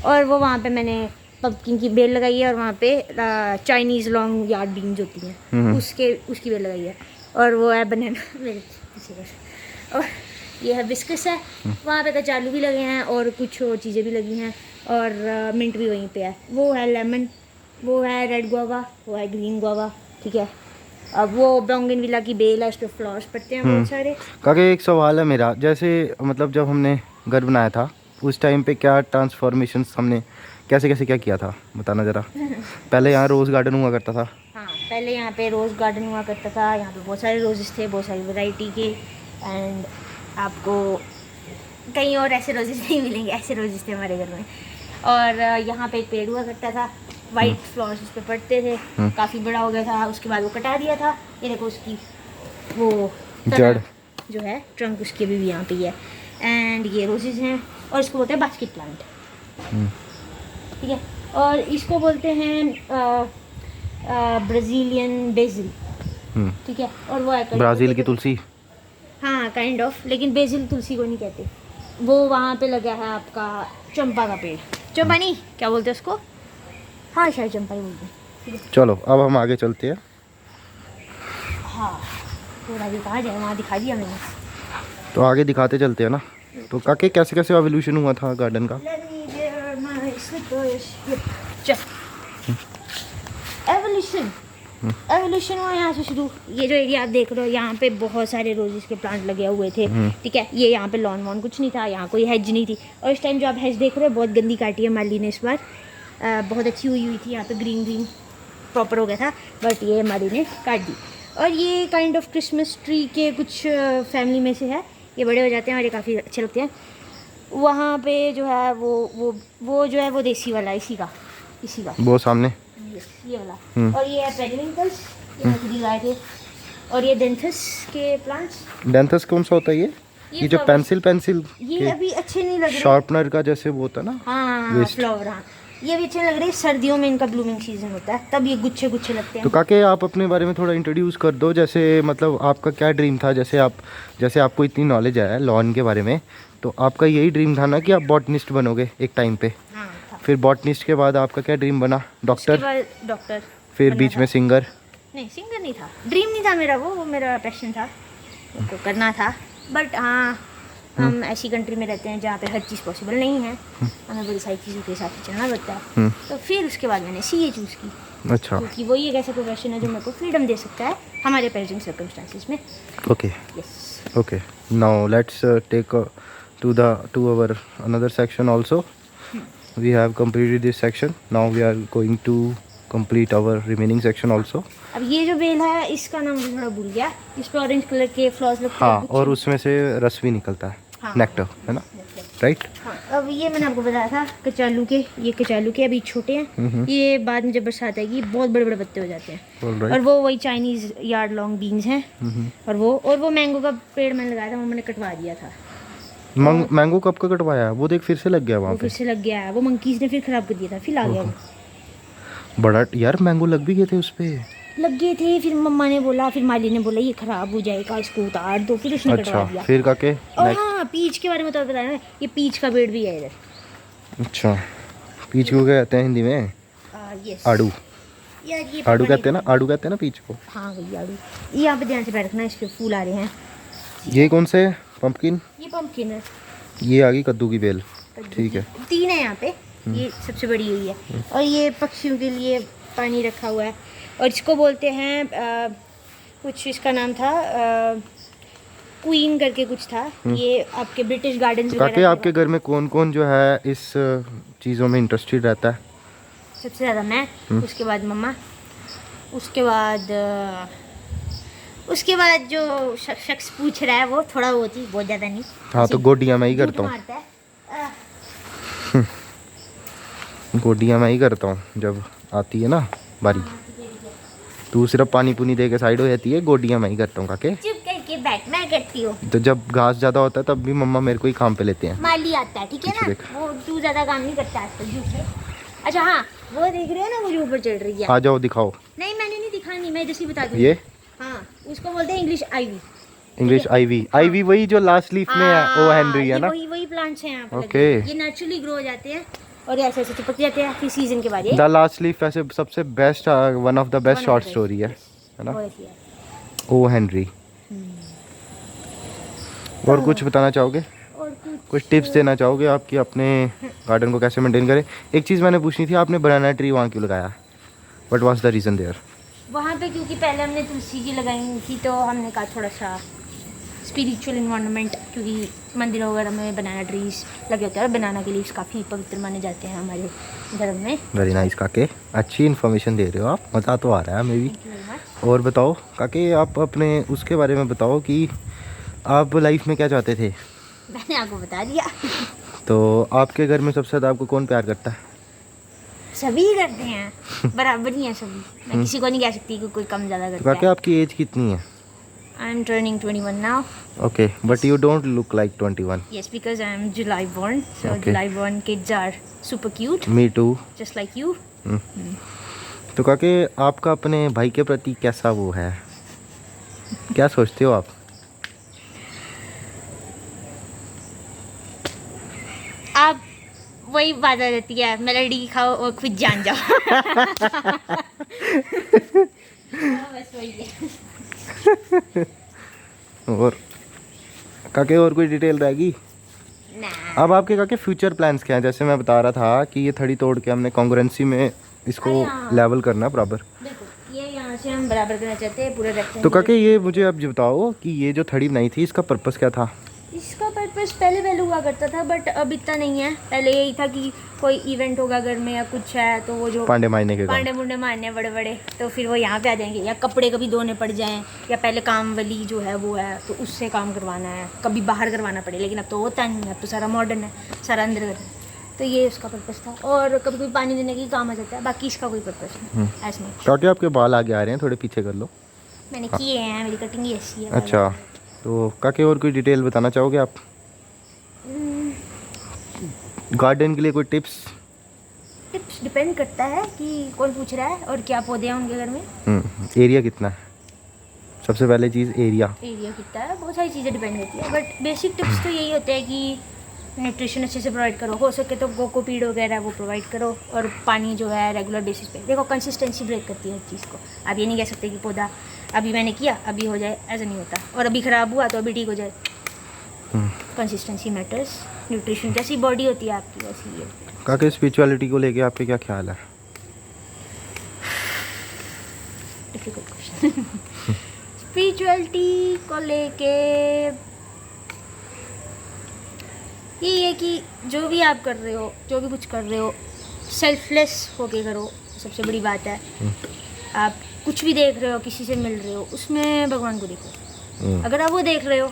और वो वहाँ पे मैंने पम्पकिन की बेल लगाई है, और वहाँ पे चाइनीज़ लॉन्ग यार्ड बीन्स होती हैं उसकी बेल लगाई है, और वो है बनाना मेरे पीछे का। और ये है बिस्किस है, वहाँ पे कचालू भी लगे हैं और कुछ और चीज़ें भी लगी हैं, और मिंट भी वहीं पे है। वो है लेमन, वो है रेड गुआवा, वो है ग्रीन गुआवा, ठीक है। अब वो बोगनविला की बेल है, उस पर फ्लावर्स पड़ते हैं बहुत सारे। काके एक सवाल है मेरा, जैसे मतलब जब हमने घर बनाया था उस टाइम पे क्या ट्रांसफॉर्मेशन हमने कैसे कैसे क्या किया था, बताना ज़रा। पहले यहाँ रोज़ गार्डन हुआ करता था। हाँ, पहले यहाँ पे रोज़ गार्डन हुआ करता था, यहाँ पे बहुत सारे रोजेस थे, बहुत सारी वैरायटी के। एंड आपको कहीं और ऐसे रोजेस नहीं मिलेंगे, ऐसे रोजेस थे हमारे घर में। और यहाँ पे एक पेड़ हुआ करता था, वाइट फ्लावर्स उस पर पड़ते थे, काफ़ी बड़ा हो गया था, उसके बाद वो कटा दिया था। ये देखो उसकी वो जड़ जो है, ट्रंक उसकी भी यहाँ पे ही है। एंड ये रोजेस हैं, और इसको बोलते हैं बास्केट प्लांट, ठीक है। और इसको बोलते हैं ब्राज़ीलियन बेसिल, ठीक है। और वो है ब्राज़ील की तुलसी। हाँ, काइंड ऑफ, लेकिन बेसिल तुलसी को नहीं कहते। वो वहाँ पे लगा है आपका चंपा का पेड़, चंपा नहीं, क्या बोलते हैं उसको, हाँ शायद चंपा ही बोलते हैं, ठीक है। चलो अब हम आगे चलते हैं। हाँ, थोड़ा भी कहाँ जाए, वहाँ दिखा दिया मैंने। तो आगे दिखाते चलते हैं ना। तो काके कैसे कैसे एवोल्यूशन हुआ था गार्डन का? एवोल्यूशन हुआ यहाँ से शुरू। ये जो एरिया आप देख रहे हो, यहाँ पे बहुत सारे रोजेस के प्लांट लगे हुए थे, ठीक है। ये यहाँ पे लॉन वॉन कुछ नहीं था, यहाँ कोई हेज नहीं थी। और इस टाइम जो आप हेज देख रहे हो बहुत गंदी काटी है माली ने इस बार। बहुत अच्छी हुई थी, यहाँ पे ग्रीन ग्रीन प्रॉपर हो गया था, बट ये माली ने काट दी। और ये काइंड ऑफ क्रिसमस ट्री के कुछ फैमिली में से है, ये बड़े हो जाते हैं और ये काफ़ी अच्छे लगते हैं। वहाँ पे जो है वो जो है वो देसी वाला, इसी का वो सामने ये वाला। और ये है पेरिविंकल्स, ये मैं खुद ही लाए थे। और ये डेंथस के प्लांट्स। डेंथस कौन सा होता है ये जो पेंसिल ये अभी अच्छे नहीं लग रहे, शार्पनर का जैसे वो होता है ना। हाँ, फ्लावर, हाँ, ये भी अच्छे लग रहे हैं। सर्दियों में इनका ब्लूमिंग सीजन होता है, तब ये गुच्छे गुच्छे लगते हैं। तो काके आप अपने बारे में थोड़ा इंट्रोड्यूस कर दो, जैसे मतलब आपका क्या ड्रीम था, जैसे आपको इतनी नॉलेज है लॉन के बारे में, तो आपका यही ड्रीम था ना कि आप बॉटनिस्ट बनोगे एक टाइम पे? हाँ, था। फिर बॉटनिस्ट के बाद आपका क्या ड्रीम बना? डॉक्टर, फिर बीच में सिंगर? नहीं, सिंगर नहीं था, ड्रीम नहीं था मेरा, वो मेरा पैशन था, उसको करना था। बट हाँ, हम ऐसी कंट्री में रहते हैं जहाँ पे हर चीज़ पॉसिबल नहीं है, हमें बड़ी सारी चीज़ों के साथ चलना पड़ता है। तो फिर उसके बाद मैंने सीए चूज़ की। अच्छा, क्योंकि वो एक ऐसा प्रोफेशन है जो मेरे को फ्रीडम दे सकता है हमारे प्रेजेंट सर्कमस्टांसिस में। Okay okay, now let's take to our another section also. We have completed this section, now we are going to complete our remaining section also. अब ये जो बेल है इसका नाम मुझे थोड़ा भूल गया, इस पर ऑरेंज कलर के फ्लावर्स लगते हैं। हाँ, और उसमें से रस भी निकलता है, हाँ, नेक्टर, है ना, राइट। हाँ, अब ये मैंने आपको बताया था कचालू के, ये कचालू के अभी छोटे हैं, ये बाद में जब बरसात आएगी बहुत बड़े बड़े पत्ते हो जाते हैं। और वो वही चाइनीज यार्ड लॉन्ग बीन्स हैं। और वो मैंगो का पेड़ मैंने लगाया था, वो मैंने कटवा दिया था। मैंगो कब का कटवाया? वो देख फिर से लग गया वहाँ पे। फिर से लग गया है, वो मंकीज ने फिर खराब कर दिया था, फिर आ गया वो। बड़ा यार, मैंगो लग भी गए थे उस पे, लग गए थे। फिर मम्मा ने बोला, फिर माली ने बोला ये खराब हो जाएगा, इसको उतार दो, फिर उसने कटवा दिया। फिर काके और हाँ, पीच के बारे में तो बताया ना, ये पीच का पेड़ भी है इधर। अच्छा, पीच को क्या कहते हैं हिंदी में? आड़ू। यार ये आड़ू कहते हैं ना, आड़ू कहते हैं ना पीच को। हाँ वही आड़ू। यहाँ पे ध्यान से बैठना, इस पे फूल आ रहे हैं। ये कौन से? पंपकिन। ये पंपकिन है। ये आ गई कद्दू की बेल, ठीक है। 3 है यहाँ पे, ये सबसे बड़ी हुई है। और ये पक्षियों के लिए पानी रखा हुआ है, और इसको बोलते हैं कुछ इसका नाम था क्वीन करके कुछ था। ये आपके ब्रिटिश गार्डन में। ताकि आपके घर में कौन कौन जो है इस चीज़ों में इंटरेस्टेड रहता है? सबसे ज़्यादा मैं, उसके बाद मम्मा, उसके बाद जो शख्स पूछ रहा है वो थोड़ा बहुत ही, बहुत ज़्यादा नहीं। हाँ, तो गोडियाँ मैं ही करता हूँ, गोडियाँ मैं ही करता हूँ जब आती है ना बारी। तू सिर्फ पानी पुनी दे के साइड हो जाती है, गोडियाँ मैं ही करता हूँ काके। चुप करके बैठ, मैं करती हूँ। तो जब घास ज़्यादा होता है तब भी मम्मा मेरे को ही काम पे लेते हैं। माली आता है, ठीक है ना, वो तू ज़्यादा काम नहीं करता आजकल। अच्छा हाँ, वो देख रहे हो ना, वो जो ऊपर चढ़ रही है। आ जाओ दिखाओ। नहीं, मैंने नहीं दिखानी, मैं जैसे बता दूँ। ये हाँ, उसको बोलते हैं English ivy. English ivy. Ivy वही जो लास्ट लीफ में है, ओ हेनरी है ना। वही प्लांट्स हैं यहाँ पे। ओके। ये नेचुरली ग्रो हो जाते हैं, और ऐसे ऐसे चिपक जाते हैं, फिर सीजन के बाद ये द लास्ट लीफ वैसे सबसे best, one of the best short story है ना? वो ऐसी है। O Henry. और कुछ बताना चाहोगे? और कुछ टिप्स देना चाहोगे आपकी अपने गार्डन को कैसे मेंटेन करें? एक चीज़ मैंने पूछनी थी, आपने बनाना ट्री वहाँ क्यों लगाया? What was the reason there? वहाँ पे क्योंकि पहले हमने तुलसी जी लगाई हुई थी, तो हमने कहा थोड़ा सा स्पिरिचुअल इन्वायरमेंट, क्योंकि मंदिरों वगैरह में बनाना ट्रीज लगे होते हैं और बनाना के लीव्स काफ़ी पवित्र माने जाते हैं हमारे धर्म में। वेरी नाइस काके, अच्छी इन्फॉर्मेशन दे रहे हो आप, मज़ा तो आ रहा है हमें भी। Thank you very much. और बताओ काके, आप अपने उसके बारे में बताओ कि आप लाइफ में क्या चाहते थे? मैंने आपको बता दिया। तो आपके घर में सबसे ज़्यादा आपको कौन प्यार करता है? सभी करते हैं, बराबर ही हैं सभी। मैं किसी को नहीं कह सकती कि कोई कम ज़्यादा तो करता काके है। आपकी एज कितनी है? I am turning 21 now. Okay, but you don't look like 21। Yes, because I am July born. So Okay. July born kids are super cute, me too. just like you. तो काके आपका अपने भाई के प्रति कैसा वो है, क्या सोचते हो आप? आप वही बात आ जाती है, मेलोडी खाओ और खुद जान जाओ। बस वही है। और काके और कोई डिटेल रहेगी? ना, अब आपके काके फ्यूचर प्लान्स क्या हैं? जैसे मैं बता रहा था कि ये थड़ी तोड़ के हमने कॉन्ग्रुएंसी में इसको अरे हाँ। लेवल करना बराबर। देखो ये यहाँ से हम बराबर करना चाहते हैं पूरा रेक्टेंगल। तो काके ये मुझे अब जो बताओ कि ये जो थड़ी बनाई थी इसका पर्पस क्या था? इसका पर्पस पहले हुआ करता था, बट अब इतना नहीं है। पहले यही था कि कोई इवेंट होगा घर में या कुछ है, तो वो जो पांडे मारने के काम। पांडे मुंडे मारने बड़े बड़े, तो फिर वो यहाँ पे आ जाएंगे, या कपड़े कभी धोने पड़ जाएं, या पहले काम वाली जो है वो है तो उससे काम करवाना है, कभी बाहर करवाना पड़े। लेकिन अब तो होता नहीं है, अब तो सारा मॉडर्न है, सारा अंदर है। तो ये उसका पर्पस था। और कभी कोई पानी देने की काम आ जाता है, बाकी इसका कोई पर्पस नहीं ऐसा नहीं। काके आपके बाल आगे आ रहे हैं, थोड़े पीछे कर लो। मैंने किए हैं, मेरी कटिंग ही ऐसी है। अच्छा, तो काके और कोई डिटेल बताना चाहोगे आप गार्डन के लिए? कोई टिप्स? टिप्स डिपेंड करता है कि कौन पूछ रहा है और क्या पौधे हैं उनके घर में। एरिया कितना है? सबसे पहले चीज़ एरिया कितना है, बहुत सारी चीज़ें डिपेंड होती है, बट बेसिक टिप्स तो यही होते हैं कि न्यूट्रिशन अच्छे से प्रोवाइड करो, हो सके तो कोकोपीड वगैरह वो प्रोवाइड करो, और पानी जो है रेगुलर बेसिस पे। देखो कंसिस्टेंसी ब्रेक करती है हर चीज़ को। आप ये नहीं कह सकते कि पौधा अभी मैंने किया अभी हो जाए, ऐसा नहीं होता, और अभी ख़राब हुआ तो अभी ठीक हो जाए। Consistency matters. न्यूट्रिशन जैसी बॉडी होती है आपकी वैसी ये। काके स्पिरिचुअलिटी को लेके आपके क्या ख्याल है? Difficult question. स्पिरिचुअलिटी को लेके यही है कि जो भी आप कर रहे हो, जो भी कुछ कर रहे हो, सेल्फलेस होके करो, सबसे बड़ी बात है। आप कुछ भी देख रहे हो, किसी से मिल रहे हो, उसमें भगवान को देखो। अगर आप वो देख रहे हो,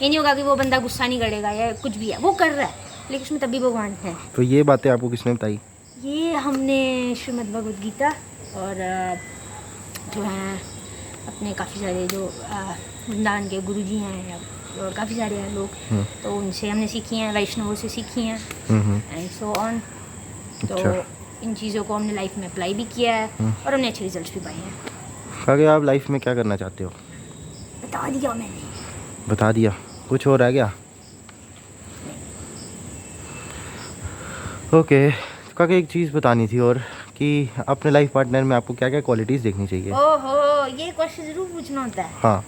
ये नहीं होगा कि वो बंदा गुस्सा नहीं करेगा या कुछ भी है, वो कर रहा है लेकिन उसमें तभी भगवान है। तो ये बातें आपको किसने बताई? ये हमने श्रीमद् भगवद गीता और जो हैं अपने काफ़ी सारे जो वृंदावन के गुरु जी हैं, या और काफ़ी सारे हैं लोग, तो उनसे हमने सीखी हैं, वैष्णवों से सीखी हैं, एंड सो ऑन। तो अच्छा। इन चीज़ों को हमने लाइफ में अप्लाई भी किया है और हमने अच्छे रिजल्ट्स भी पाए हैं। काके आप लाइफ में क्या करना चाहते हो? बता दिया मैंने। बता दिया, कुछ और रह गया? ओके, काके एक चीज़ बतानी थी और कि अपने लाइफ पार्टनर में आपको क्या क्या क्वालिटीज़ देखनी चाहिए? ओहो, ये क्वेश्चन जरूर पूछना होता है। हाँ,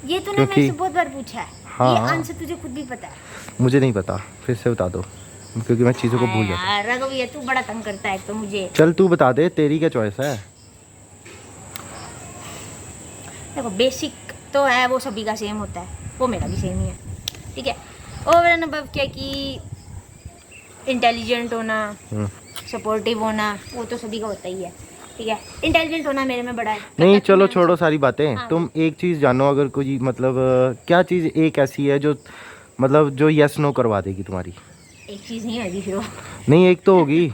ये तूने क्योंकि- मेरे से बहुत बार पूछा है। हाँ। ये आंसर तुझे खुद भी पता है। मुझे नहीं पता, फिर से बता दो, क्योंकि मैं चीज़ों को भूल जाता हूँ। यार रघुवीर, तू बड़ा तंग करता है तो मुझे। चल तू बता दे, तेरी क्या चॉइस है? देखो बेसिक तो है, वो सभी का सेम होता है, वो मेरा भी सेम ही है, ठीक है। ओवर एंड अबव क्या कि इंटेलिजेंट होना, सपोर्टिव होना, वो तो सभी का होता ही है, ठीक है। इंटेलिजेंट होना मेरे में बड़ा है। नहीं चलो छोड़ो सारी बातें, हाँ। तुम एक चीज़ जानो, अगर कोई मतलब क्या चीज़ एक ऐसी है जो मतलब जो यस नो करवा देगी तुम्हारी? एक चीज़ नहीं होगी फिर वो। नहीं, एक तो होगी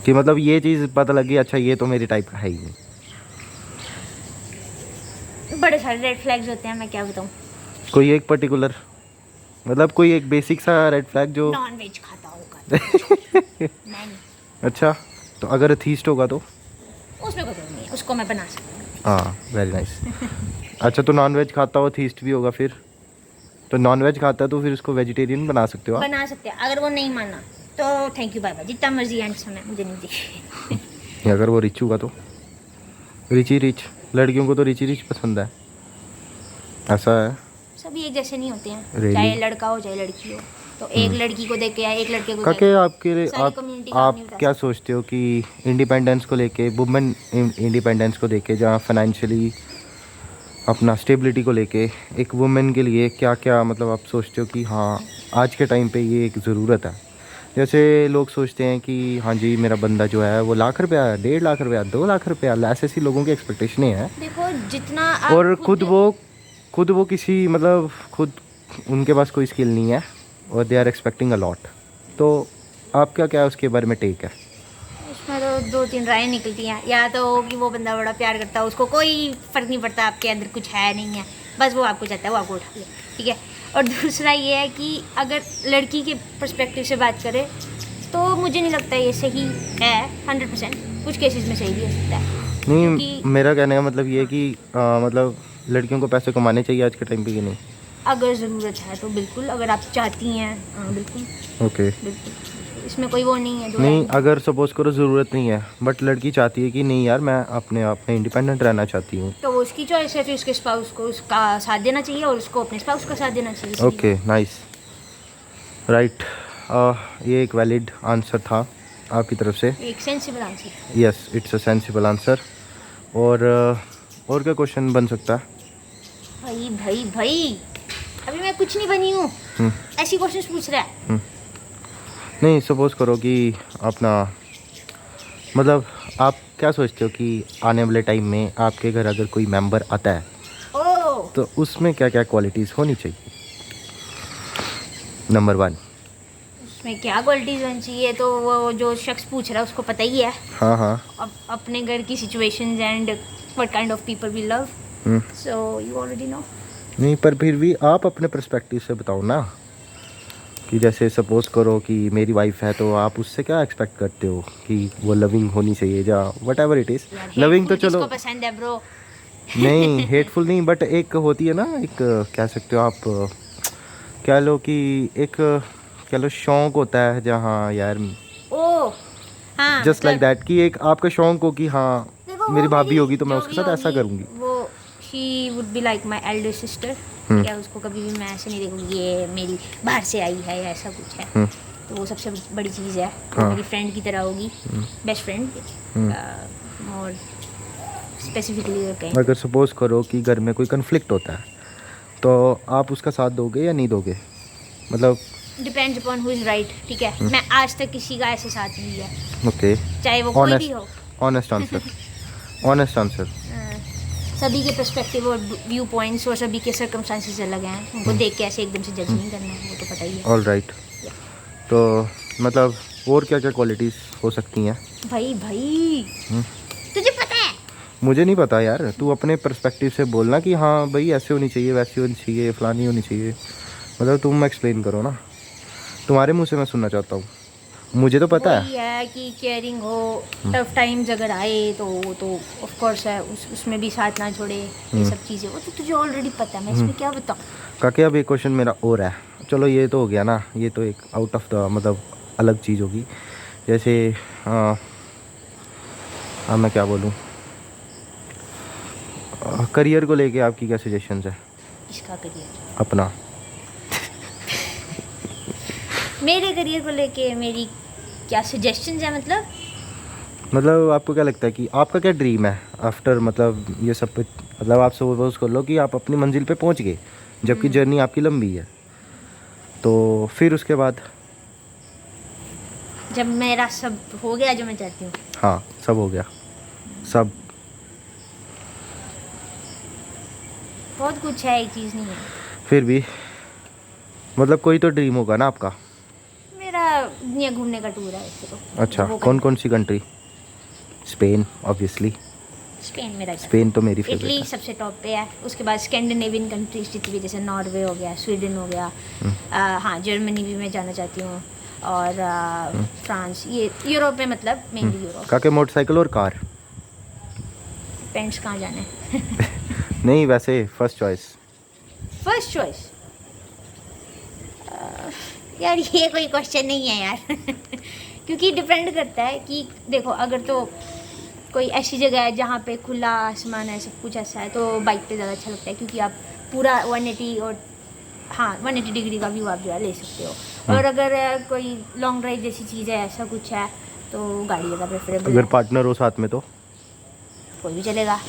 कि मतलब ये चीज़ पता लगी, अच्छा ये तो मेरी टाइप का है ही नहीं। बड़े सारे रेड फ्लैग्स होते हैं, मैं क्या बताऊँ। कोई एक पर्टिकुलर, मतलब कोई एक बेसिक सा रेड फ्लैग जो नॉन वेज खाता होगा। मैं नहीं, अच्छा, तो अगर एथीस्ट होगा तो? उसमें कोई प्रॉब्लम नहीं है, उसको मैं बना सकती हूँ। हाँ, वेरी नाइस। अच्छा, तो नॉन वेज खाता हो, एथीस्ट भी होगा फिर? तो नॉन वेज खाता है तो फिर उसको वेजिटेरियन बना सकते हो आप। बना सकते हैं, अगर वो नहीं माना तो थैंक यू बाय बाय, जितना मर्जी एंड समय मुझे नहीं चाहिए। अगर वो रिच होगा तो रिच लड़कियों को तो रिच पसंद है, ऐसा है। सभी एक जैसे नहीं होते हैं, Really? चाहे लड़का हो चाहे लड़की हो। तो एक लड़की को देख के या एक लड़के को काके देख आपके लिए सारी community का आप नहीं बता क्या सोचते हो कि इंडिपेंडेंस को लेके, वुमेन इंडिपेंडेंस को लेके, जहाँ फाइनेंशियली अपना स्टेबिलिटी को लेके एक वुमेन के लिए क्या क्या मतलब आप सोचते हो कि हाँ आज के टाइम पे ये एक ज़रूरत है? जैसे लोग सोचते हैं कि हाँ जी मेरा बंदा जो है वो लाख रुपया, 1.5 लाख रुपया, 2 लाख रुपया, ऐसी लोगों की एक्सपेक्टेशनें हैं। देखो जितना आप और खुद वो किसी मतलब खुद उनके पास कोई स्किल नहीं है और they are expecting a lot. तो आपका क्या उसके बारे में टेक है? उसमें तो 2-3 राय निकलती हैं, या तो कि वो बंदा बड़ा प्यार करता है, उसको कोई फ़र्क नहीं पड़ता आपके अंदर कुछ है नहीं है, बस वो आपको चाहता है वो आपको उठा ले, ठीक है। और दूसरा ये है कि अगर लड़की के पर्सपेक्टिव से बात करें तो मुझे नहीं लगता ये सही है 100%, कुछ केसेस में सही भी हो सकता है। नहीं, मेरा कहने का मतलब ये है कि मतलब लड़कियों को पैसे कमाने चाहिए आज के टाइम पे कि नहीं? अगर ज़रूरत है तो बिल्कुल, अगर आप चाहती हैं बिल्कुल ओके बिल्कुल, इसमें कोई वो नहीं है। नहीं, अगर सपोज करो ज़रूरत नहीं है बट लड़की चाहती है कि नहीं यार मैं अपने आप में इंडिपेंडेंट रहना चाहती हूँ, तो वो उसकी चॉइस है, फिर उसके स्पाउस को उसका साथ देना चाहिए और उसको अपने स्पाउस का साथ देना चाहिए। Okay nice right. ये एक वैलिड आंसर था आपकी तरफ से। एक sensible answer. Yes, it's a sensible answer. और क्या क्वेश्चन बन सकता है? भाई अभी मैं कुछ नहीं बनी हूँ, ऐसी क्वेश्चंस पूछ रहा है। नहीं, सपोज करो कि अपना मतलब आप क्या सोचते हो कि आने वाले टाइम में आपके घर अगर कोई मेंबर आता है ओह तो उसमें क्या क्या क्वालिटीज़ होनी चाहिए? नंबर 1। उसमें क्या क्वालिटीज होनी चाहिए तो वो जो शख्स पूछ रहा है उसको पता ही है। हाँ अब अपने घर की situations and what kind of people we love, so you already know. नहीं, पर फिर भी आप अपने पर्सपेक्टिव से बताओ ना कि जैसे सपोज करो कि मेरी वाइफ है तो आप उससे क्या एक्सपेक्ट करते हो कि वो लविंग होनी चाहिए या what ever it is. Loving तो चलो पसंद है ब्रो। नहीं, हेटफुल नहीं, बट एक होती है ना, एक कह सकते हो आप, कह लो कि एक कह लो शौक होता है जहाँ यार ओह हाँ, जस्ट लाइक दैट कि एक आपका शौक हो कि हाँ देखो मेरी वो भाभी मेरी होगी तो मैं जो उसके भी साथ ऐसा होगी, करूँगी। वो she would be like my elder sister. क्या उसको कभी भी मैं ऐसे नहीं देखूँगी ये मेरी बाहर से आई है या ऐसा कुछ है। तो वो सबसे बड़ी चीज़ है, वो हाँ। मेरी फ्रेंड की तरह होगी, बेस्ट फ्रेंड। और स्पेसिफिकली कहें अगर सपोज करो कि घर में कोई कन्फ्लिक्ट होता है तो आप उसका साथ दोगे या नहीं दोगे? मतलब depends upon who is right, ठीक है। मैं आज तक किसी का ऐसे साथ नहीं दिया, ओके, चाहे वो कोई भी हो। Honest answer, honest answer. सभी के पर्सपेक्टिव और व्यू पॉइंट्स और सभी के सर्कमस्टांसेस अलग हैं, उनको देख के ऐसे एकदम से जज नहीं करना है, वो तो पता ही है। All right. तो मतलब और क्या क्या क्वालिटीज़ हो सकती हैं? भाई तुझे पता है? मुझे नहीं पता यार, तू अपने पर्सपेक्टिव से बोलना कि हाँ भाई ऐसे होनी चाहिए, वैसी होनी चाहिए, फलानी होनी चाहिए। मतलब तुम एक्सप्लेन करो ना, तुम्हारे मुंह से मैं सुनना चाहता हूँ, मुझे तो पता वही है। है कि केयरिंग हो, टफ टाइम्स अगर आए तो वो तो ऑफ कोर्स है, उसमें भी साथ ना छोड़े, ये सब चीज़ें वो तो तुझे ऑलरेडी पता है, मैं इसमें क्या बताऊँ। काके अब एक क्वेश्चन मेरा और है, चलो ये तो हो गया ना, ये तो एक आउट ऑफ द मतलब अलग चीज़ होगी। जैसे मैं क्या बोलूँ, करियर को लेके आपकी क्या सजेशंस है? इसका करियर, अपना मेरे करियर को लेके मेरी क्या सजेशंस है? मतलब आपको क्या लगता है कि आपका क्या ड्रीम है आफ्टर मतलब ये सब पे? मतलब आप सपोज कर लो कि आप अपनी मंजिल पे पहुंच गए, जबकि जर्नी आपकी लंबी है, तो फिर उसके बाद जब मेरा सब हो गया जो मैं चाहती हूँ, हाँ सब हो गया, सब बहुत कुछ है, एक चीज़ नहीं है। फिर भी मतलब कोई तो ड्रीम होगा ना आपका? मेरा दुनिया घूमने का टूर है वैसे तो। अच्छा, वो कौन कौन सी कंट्री? स्पेन ऑब्वियसली, स्पेन मेरा स्पेन तो मेरी फेवरेट इटली है। सबसे टॉप पे है, उसके बाद स्कैंडिनेवियन कंट्रीज जितनी भी, जैसे नॉर्वे हो गया, स्वीडन हो गया, हाँ जर्मनी भी मैं जाना चाहती हूँ, और फ्रांस, ये यूरोप में, मतलब मेनली यूरोप। काके मोटरसाइकिल और कार? डिपेंड्स कहाँ जाना है। नहीं वैसे फर्स्ट चॉइस। फर्स्ट चॉइस यार ये कोई क्वेश्चन नहीं है यार क्योंकि डिपेंड करता है कि देखो अगर तो कोई ऐसी जगह है जहाँ पे खुला आसमान है सब कुछ ऐसा है तो बाइक पे ज़्यादा अच्छा लगता है क्योंकि आप पूरा 180 और हाँ 180 डिग्री का व्यू आप जो है ले सकते हो। और अगर कोई लॉन्ग ड्राइव जैसी चीज़ है ऐसा कुछ है तो गाड़ी ज़्यादा प्रेफरेबल अगर है। पार्टनर हो साथ में तो कोई भी चलेगा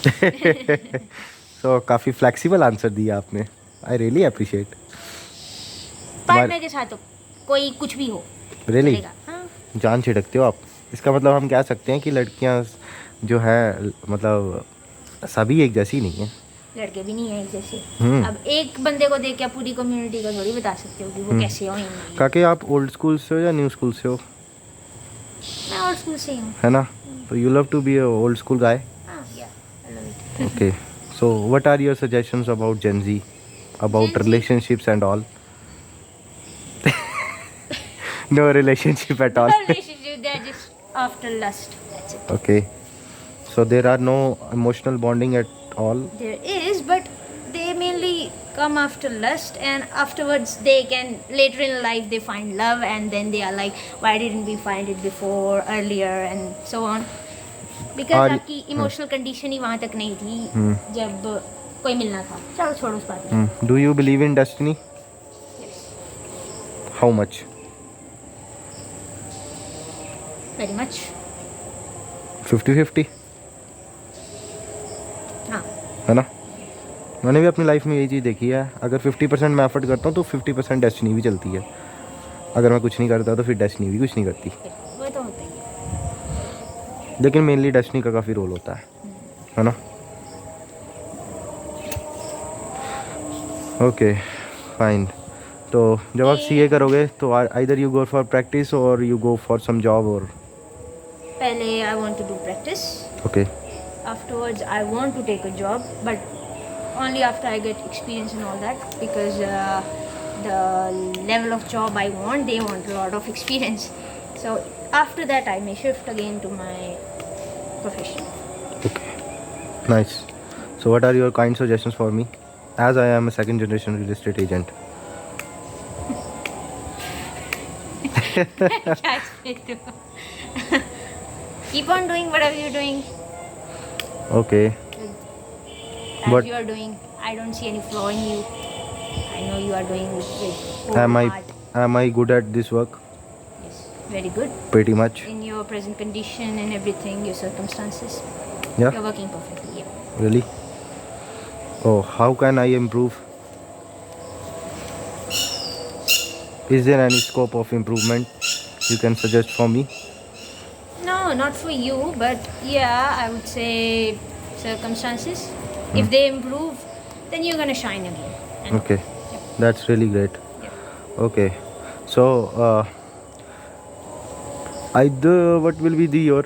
सो काफ़ी फ्लेक्सिबल आंसर दिया आपने, आई रियली अप्रिशिएट। पार्टनर के साथ तो कोई कुछ भी हो रियली चलेगा। हाँ जान छिड़कते हो आप। इसका मतलब हम कह सकते हैं कि लड़कियां जो है मतलब सभी एक जैसी नहीं है। लड़के भी नहीं है एक जैसे। हम्म। अब एक बंदे को देख के आप पूरी कम्युनिटी को थोड़ी बता सकते हो कि वो कैसे हो या नहीं। काके आप ओल्ड स्कूल से हो या न्यू स्कूल से हो? मैं ओल्ड स्कूल से ही हूँ। है ना, तो you love to be a old school guy. हाँ yeah I love it. Okay, so what are your suggestions about Gen Z, about Gen Z? relationships and all? No relationship at all. Relationship, they're just after lust. That's it. Okay, so there are no emotional bonding at all. There is, but they mainly come after lust, and afterwards they can later in life they find love, and then they are like, why didn't we find it before earlier, and so on. Because और- आपकी emotional condition ही वहाँ तक नहीं थी जब कोई मिलना था। चलो छोड़ो उस बात में। Do you believe in destiny? Yes, How much? very much. 50-50 हाँ है ना। मैंने भी अपनी लाइफ में यही चीज़ देखी है, अगर 50% मैं एफर्ट करता हूँ तो 50% डेस्टिनी भी चलती है। अगर मैं कुछ नहीं करता तो फिर डेस्टिनी भी कुछ नहीं करती। वो तो होता ही है। लेकिन मेनली डेस्टिनी का काफ़ी रोल होता है ना। Okay fine. तो जब आप सीए करोगे तो either you go for practice और you go for some job और पहले I want to do practice. Okay Afterwards I want to take a job, but only after I get experience and all that, because the level of job I want, they want a lot of experience. So after that I may shift again to my profession. Okay nice. So what are your kind suggestions for me as I am a second generation real estate agent? क्या expect to? Keep on doing whatever you're doing. Okay As But- you are doing, I don't see any flaw in you. I know you are doing with am whole I heart. am I good at this work? Yes, very good. Pretty much. In your present condition and everything, your circumstances, Yeah, you're working perfectly. Yeah. really. Oh, how can I improve? Is there any scope of improvement you can suggest for me? No, not for you, but yeah, I would say circumstances. If they improve, then you're gonna shine again. And Okay, Yep. that's really great. Yep. Okay, so either what will be your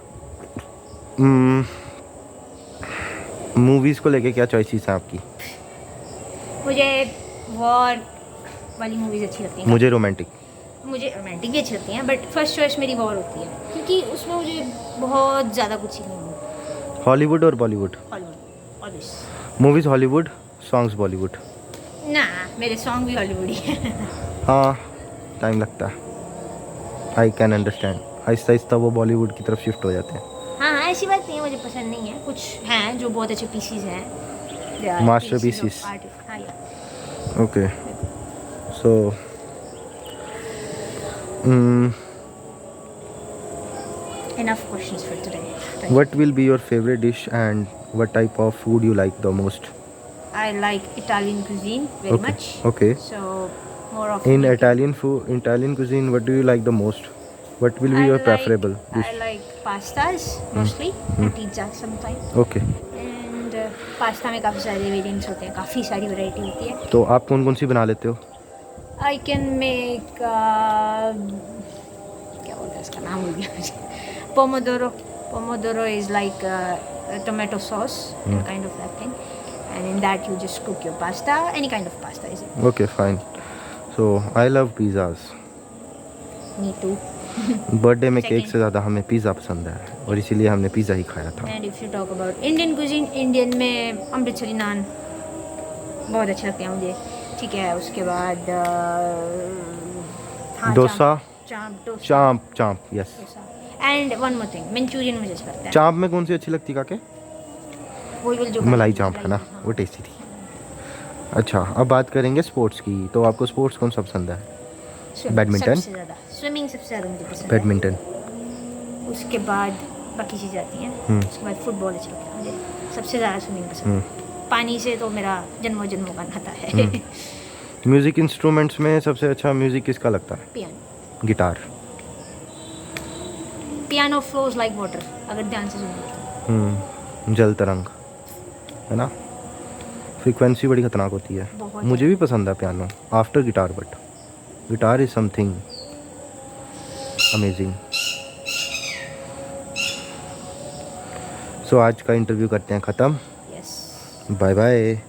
movies को लेके क्या choices हैं आपकी? मुझे war वाली movies अच्छी लगती हैं। मुझे रोमांटिक। मुझे रोमांटिक भी अच्छी लगती हैं, बट फर्स्ट चॉइस मेरी वॉर होती है क्योंकि उसमें मुझे बहुत ज़्यादा कुछ सीखने को मिलता है। हॉलीवुड और Bollywood? Hollywood always. Movies Hollywood, songs Bollywood? ना, मेरे सॉन्ग भी हॉलीवुड ही है। हाँ, टाइम लगता है, I can understand. Aahista Aahista वो बॉलीवुड की तरफ शिफ्ट हो जाते हैं। हाँ ऐसी बात नहीं है, मुझे पसंद नहीं है। कुछ हैं जो बहुत अच्छे पीसीज हैं, Masterpieces. हाँ या Okay, so enough questions for today. what will be your favorite dish and what type of food you like the most? I like Italian cuisine very Okay, much. okay. So more of In Italian food, Italian cuisine, what do you like the most? What will be your preferable dish? I like pastas mostly and pizza sometimes. Okay, And pasta में काफ़ी सारे variants होते हैं, काफ़ी सारी variety होती है। तो आप कौन कौन सी बना लेते हो? I can make क्या बोलते हैं इसका नाम भूल गया मुझे। Pomodoro. Pomodoro is like a tomato sauce and kind of that thing. And in that you just cook your pasta, any kind of pasta is it? Okay, fine. So I love pizzas. Me too. Birthday में cake Second. से ज़्यादा हमें pizza पसंद है और इसीलिए हमने pizza ही खाया था। And if you talk about Indian cuisine, Indian में अमृतसरी नान बहुत अच्छे लगते हैं मुझे। ठीक है, उसके बाद हाँ, डोसा, चाप, चाप, yes. And one more thing, Manchurian मुझे अच्छा लगता है। चाप में कौन सी अच्छी लगती काके? वही वाली जो मलाई चाप है ना, हाँ। वो टेस्टी थी। अच्छा, अब बात करेंगे स्पोर्ट्स की। तो आपको स्पोर्ट्स कौन सा पसंद है? Swimming, badminton? सबसे ज़्यादा स्विमिंग सबसे ज़्यादा मुझे पसंद बैडमिंटन। है। उसके बाद बाकी चीज़ें आती हैं। उसके बाद फुटबॉल अच्छा लगता है मुझे, सबसे ज़्यादा स्विमिंग पसंद है। पानी से तो मेरा जन्मों जन्मों का नाता है। म्यूज़िक इंस्ट्रूमेंट्स में सबसे अच्छा म्यूज़िक किसका लगता है? Piano. Guitar. Piano flows like water, अगर ध्यान से सुनो। जल तरंग, है ना? फ्रीक्वेंसी बड़ी खतरनाक होती है। बहुत मुझे भी पसंद है piano after guitar, but guitar is something amazing. सो आज का इंटरव्यू करते हैं ख़त्म। यस। Bye bye.